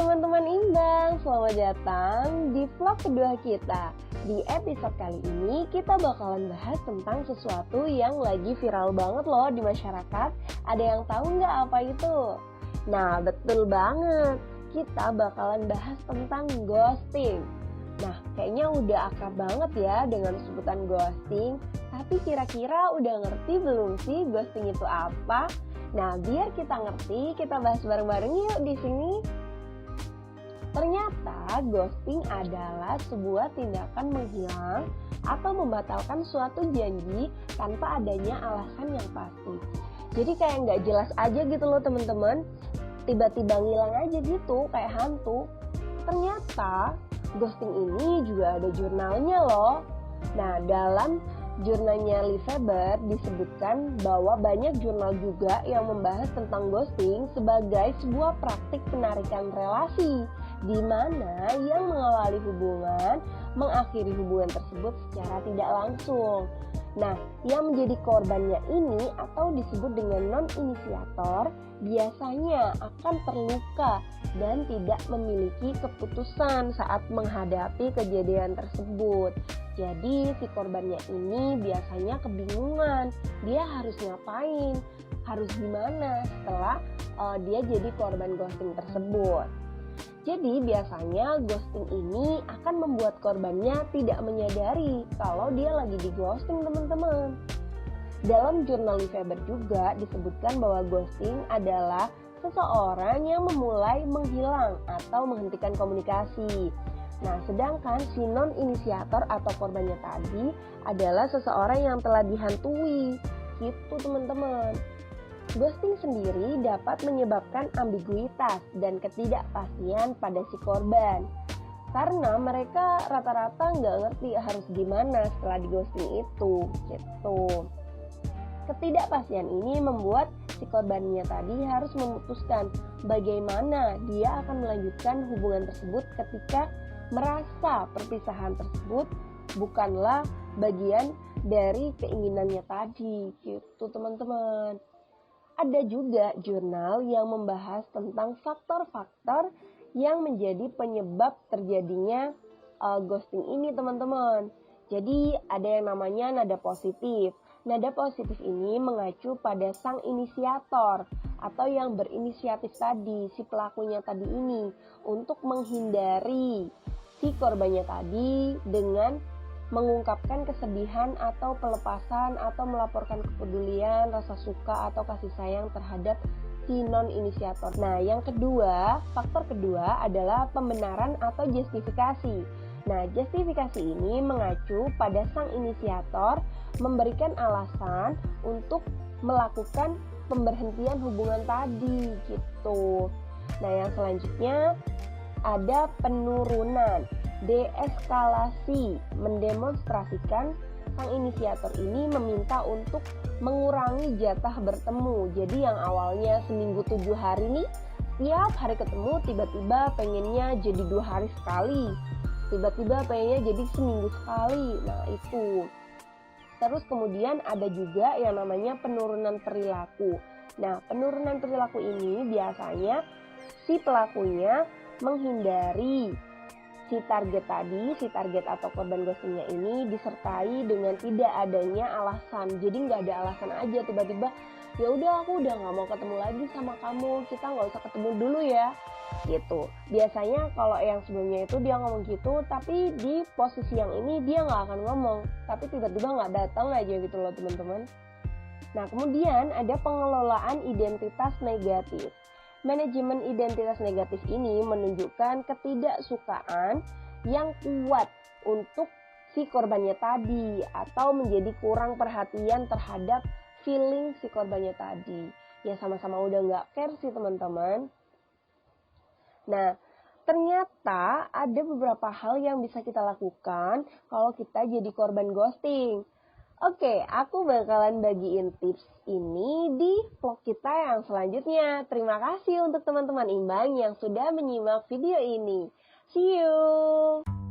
teman-teman Imbang, selamat datang di vlog kedua kita. Di episode kali ini kita bakalan bahas tentang sesuatu yang lagi viral banget loh di masyarakat. Ada yang tahu nggak apa itu? Nah, betul banget, kita bakalan bahas tentang ghosting. Nah, kayaknya udah akrab banget ya dengan sebutan ghosting. Tapi kira-kira udah ngerti belum sih ghosting itu apa? Nah, biar kita ngerti, kita bahas bareng-bareng yuk di sini. Ternyata ghosting adalah sebuah tindakan menghilang atau membatalkan suatu janji tanpa adanya alasan yang pasti. Jadi kayak nggak jelas aja gitu loh teman-teman, tiba-tiba ngilang aja gitu kayak hantu. Ternyata ghosting ini juga ada jurnalnya loh. Nah, dalam jurnalnya Lifeber disebutkan bahwa banyak jurnal juga yang membahas tentang ghosting sebagai sebuah praktik penarikan relasi, di mana yang mengawali hubungan mengakhiri hubungan tersebut secara tidak langsung. Nah, yang menjadi korbannya ini atau disebut dengan non-inisiator biasanya akan terluka dan tidak memiliki keputusan saat menghadapi kejadian tersebut. Jadi si korbannya ini biasanya kebingungan, dia harus ngapain, harus gimana setelah dia jadi korban ghosting tersebut. Jadi biasanya ghosting ini akan membuat korbannya tidak menyadari kalau dia lagi di ghosting teman-teman. Dalam jurnal Lifeber juga disebutkan bahwa ghosting adalah seseorang yang memulai menghilang atau menghentikan komunikasi. Nah, sedangkan si non-inisiator atau korbannya tadi adalah seseorang yang telah dihantui. Gitu teman-teman. Ghosting sendiri dapat menyebabkan ambiguitas dan ketidakpastian pada si korban. Karena mereka rata-rata nggak ngerti harus gimana setelah di ghosting itu. Gitu. Ketidakpastian ini membuat si korbannya tadi harus memutuskan bagaimana dia akan melanjutkan hubungan tersebut ketika merasa perpisahan tersebut bukanlah bagian dari keinginannya tadi. Gitu teman-teman. Ada juga jurnal yang membahas tentang faktor-faktor yang menjadi penyebab terjadinya ghosting ini teman-teman. Jadi ada yang namanya nada positif. Nada positif ini mengacu pada sang inisiator atau yang berinisiatif tadi, si pelakunya tadi ini, untuk menghindari si korbannya tadi dengan mengungkapkan kesedihan atau pelepasan atau melaporkan kepedulian, rasa suka atau kasih sayang terhadap si non-inisiator. Nah, yang kedua, faktor kedua adalah pembenaran atau justifikasi. Nah, justifikasi ini mengacu pada sang inisiator memberikan alasan untuk melakukan pemberhentian hubungan tadi gitu. Nah, yang selanjutnya ada penurunan. Deeskalasi mendemonstrasikan sang inisiator ini meminta untuk mengurangi jatah bertemu. Jadi yang awalnya seminggu 7 hari nih, tiap hari ketemu tiba-tiba pengennya jadi 2 hari sekali. Tiba-tiba pengennya jadi seminggu sekali. Nah itu. Terus kemudian ada juga yang namanya penurunan perilaku. Nah, penurunan perilaku ini biasanya si pelakunya menghindari si target tadi, si target atau korban ghostingnya ini disertai dengan tidak adanya alasan. Jadi nggak ada alasan aja tiba-tiba, ya udah aku udah nggak mau ketemu lagi sama kamu, kita nggak usah ketemu dulu ya, gitu. Biasanya kalau yang sebelumnya itu dia ngomong gitu, tapi di posisi yang ini dia nggak akan ngomong, tapi tiba-tiba nggak datang aja gitu loh teman-teman. Nah, kemudian ada pengelolaan identitas negatif. Manajemen identitas negatif ini menunjukkan ketidaksukaan yang kuat untuk si korbannya tadi atau menjadi kurang perhatian terhadap feeling si korbannya tadi. Ya sama-sama udah nggak care sih teman-teman. Nah, ternyata ada beberapa hal yang bisa kita lakukan kalau kita jadi korban ghosting. Oke, aku bakalan bagiin tips ini di vlog kita yang selanjutnya. Terima kasih untuk teman-teman Imbang yang sudah menyimak video ini. See you!